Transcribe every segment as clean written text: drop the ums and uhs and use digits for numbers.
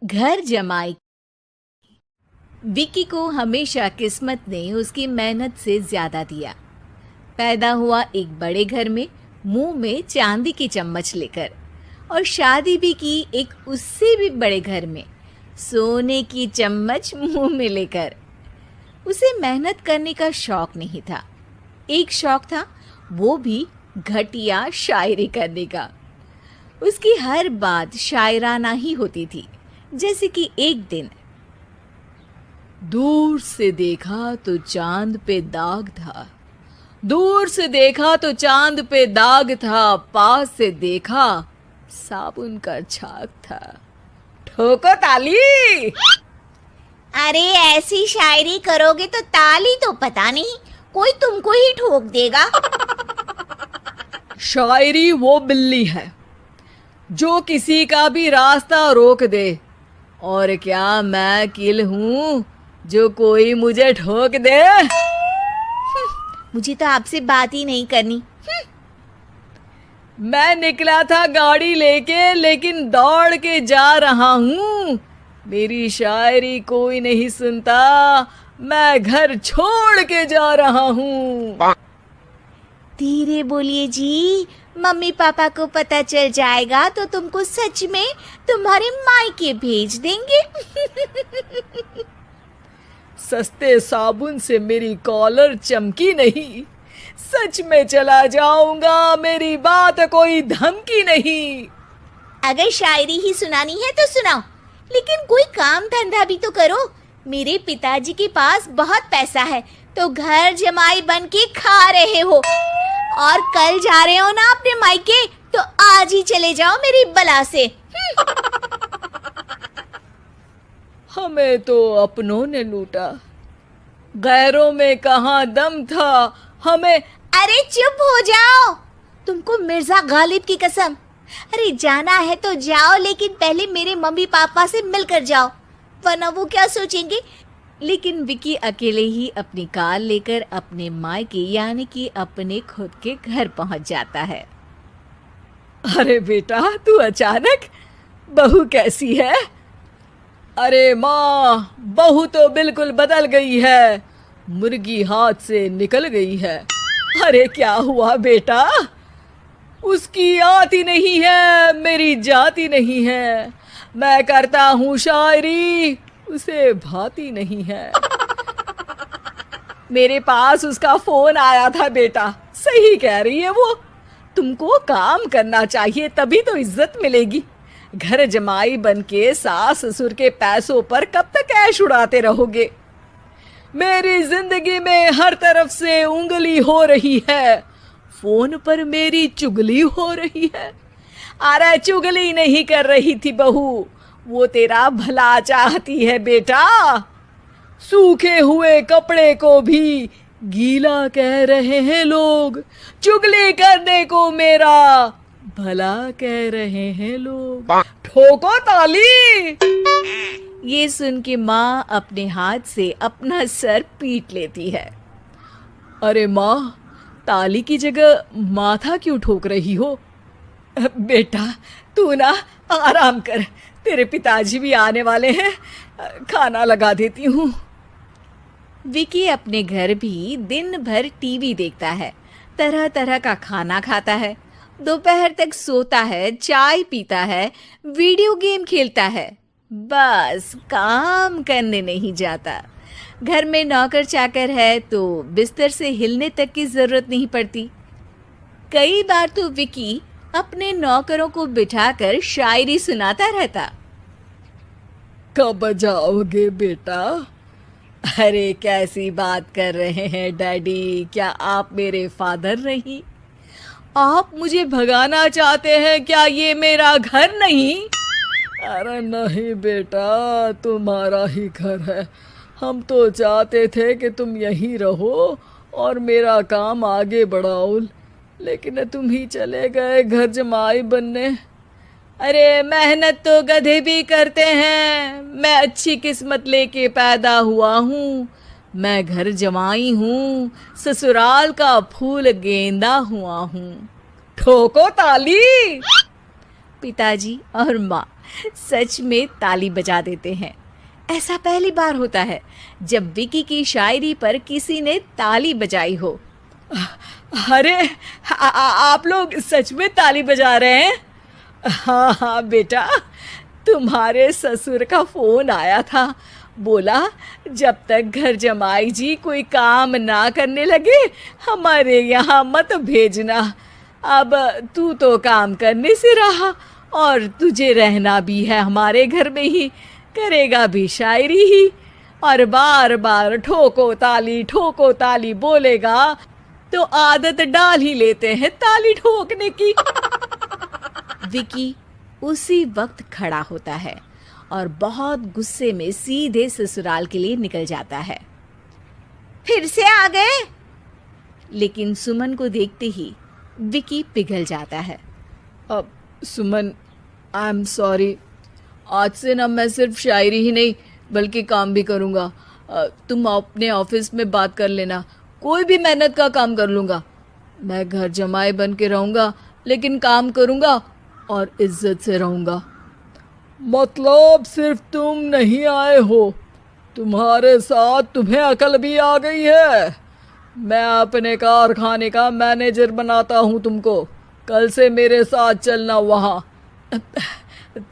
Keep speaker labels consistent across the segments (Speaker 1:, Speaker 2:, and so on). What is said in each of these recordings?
Speaker 1: घर जमाई। विकी को हमेशा किस्मत ने उसकी मेहनत से ज्यादा दिया। पैदा हुआ एक बड़े घर में, मुंह में चांदी की चम्मच लेकर, और शादी भी की एक उससे भी बड़े घर में, सोने की चम्मच मुंह में लेकर। उसे मेहनत करने का शौक नहीं था। एक शौक था, वो भी घटिया शायरी करने का। उसकी हर बात शायराना ही होती थी। जैसे कि एक दिन, दूर से देखा तो चांद पे दाग था, दूर से देखा तो चांद पे दाग था, पास से देखा साबुन का छाग था। ठोको ताली।
Speaker 2: अरे ऐसी शायरी करोगे तो ताली तो पता नहीं, कोई तुमको ही ठोक देगा।
Speaker 1: शायरी वो बिल्ली है जो किसी का भी रास्ता रोक दे, और क्या मैं किल हूं जो कोई मुझे ठोक दे।
Speaker 2: मुझे तो आपसे बात ही नहीं करनी।
Speaker 1: मैं निकला था गाड़ी लेके, लेकिन दौड़ के जा रहा हूँ। मेरी शायरी कोई नहीं सुनता, मैं घर छोड़ के जा रहा हूँ।
Speaker 2: धीरे बोलिए जी, मम्मी पापा को पता चल जाएगा तो तुमको सच में तुम्हारे मायके भेज देंगे।
Speaker 1: सस्ते साबुन से मेरी कॉलर चमकी नहीं, सच में चला जाऊंगा, मेरी बात कोई धमकी नहीं।
Speaker 2: अगर शायरी ही सुनानी है तो सुनाओ, लेकिन कोई काम धंधा भी तो करो। मेरे पिताजी के पास बहुत पैसा है, तो घर जमाई बन के खा रहे हो, और कल जा रहे हो ना अपने मायके, तो आज ही चले जाओ मेरी बला से।
Speaker 1: हमें तो अपनों ने लूटा, गैरों में कहाँ दम था हमें।
Speaker 2: अरे चुप हो जाओ, तुमको मिर्जा गालिब की कसम। अरे जाना है तो जाओ, लेकिन पहले मेरे मम्मी पापा से मिलकर जाओ, वरना वो क्या सोचेंगे। लेकिन विकी अकेले ही अपनी कार लेकर अपने मायके यानी कि अपने खुद के घर पहुंच जाता है। अरे बेटा, तू अचानक, बहू कैसी है? अरे माँ, बहू तो बिल्कुल बदल गई है, मुर्गी हाथ से निकल गई है। अरे क्या हुआ बेटा? उसकी आती नहीं है, मेरी जाती नहीं है। मैं करता हूँ शायरी, उसे भाती नहीं है। मेरे पास उसका फोन आया था बेटा, सही कह रही है वो। तुमको काम करना चाहिए, तभी तो इज्जत मिलेगी। घर जमाई बन के सास ससुर के पैसों पर कब तक ऐश उड़ाते रहोगे? मेरी जिंदगी में हर तरफ से उंगली हो रही है, फोन पर मेरी चुगली हो रही है। अरे चुगली नहीं कर रही थी बहू, वो तेरा भला चाहती है बेटा। सूखे हुए कपड़े को भी गीला कह रहे हैं लोग, चुगली करने को मेरा भला कह रहे हैं लोग। ठोको ताली। ये सुन के माँ अपने हाथ से अपना सर पीट लेती है। अरे माँ, ताली की जगह माथा क्यों ठोक रही हो? बेटा तू ना आराम कर, तेरे पिताजी भी आने वाले हैं, खाना लगा देती हूँ। विकी अपने घर भी दिन भर टीवी देखता है, तरह तरह का खाना खाता है, दोपहर तक सोता है, चाय पीता है, वीडियो गेम खेलता है, बस काम करने नहीं जाता। घर में नौकर चाकर है तो बिस्तर से हिलने तक की जरूरत नहीं पड़ती। कई बार तो विकी अपने नौकरों को बिठाकर शायरी सुनाता रहता। कब जाओगे बेटा? अरे कैसी बात कर रहे हैं डैडी, क्या आप मेरे फादर नहीं? आप मुझे भगाना चाहते हैं क्या? ये मेरा घर नहीं। अरे नहीं बेटा, तुम्हारा ही घर है। हम तो चाहते थे कि तुम यहीं रहो और मेरा काम आगे बढ़ाओ, लेकिन तुम ही चले गए घर जमाई बनने। अरे मेहनत तो गधे भी करते हैं, मैं अच्छी किस्मत लेके पैदा हुआ हूँ, मैं घर जमाई हूँ, ससुराल का फूल गेंदा हुआ हूँ। ठोको ताली।
Speaker 1: पिताजी और माँ सच में ताली बजा देते हैं। ऐसा पहली बार होता है जब विकी की शायरी पर किसी ने ताली बजाई हो।
Speaker 2: अरे आप लोग सच में ताली बजा रहे हैं? हाँ हाँ बेटा, तुम्हारे ससुर का फोन आया था। बोला जब तक घर जमाई जी कोई काम ना करने लगे हमारे यहाँ मत भेजना। अब तू तो काम करने से रहा और तुझे रहना भी है हमारे घर में ही, करेगा भी शायरी ही, और बार बार ठोको ताली बोलेगा तो आदत डाल ही लेते हैं ताली ठोकने की।
Speaker 1: विकी उसी वक्त खड़ा होता है और बहुत गुस्से में सीधे ससुराल के लिए निकल जाता है। फिर से आ गए? लेकिन सुमन को देखते ही विकी पिघल जाता है।
Speaker 2: अब सुमन, आई एम सॉरी, आज से ना मैं सिर्फ शायरी ही नहीं बल्कि काम भी करूँगा। तुम अपने ऑफिस में बात कर लेना, कोई भी मेहनत का काम कर लूँगा। मैं घर जमाई बन के रहूँगा लेकिन काम करूँगा और इज्जत से रहूँगा। मतलब सिर्फ तुम नहीं आए हो, तुम्हारे साथ तुम्हें अकल भी आ गई है। मैं अपने कारखाने का मैनेजर बनाता हूँ तुमको, कल से मेरे साथ चलना वहाँ।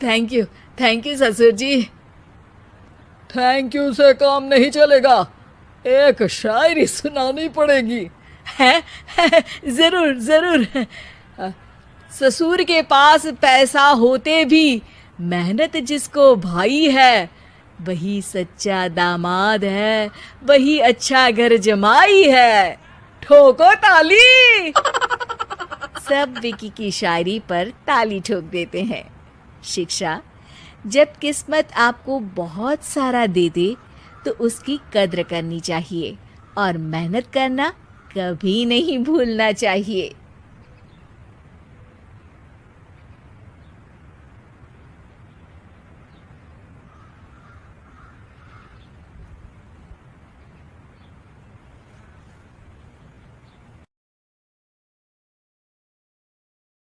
Speaker 2: थैंक यू ससुर जी। थैंक यू से काम नहीं चलेगा, एक शायरी सुनानी पड़ेगी। है जरूर। ससुर के पास पैसा होते भी मेहनत जिसको भाई है वही सच्चा दामाद है, वही अच्छा घर जमाई है। ठोको ताली।
Speaker 1: सब विकी की शायरी पर ताली ठोक देते हैं। शिक्षा: जब किस्मत आपको बहुत सारा दे दे तो उसकी कद्र करनी चाहिए और मेहनत करना कभी नहीं भूलना चाहिए।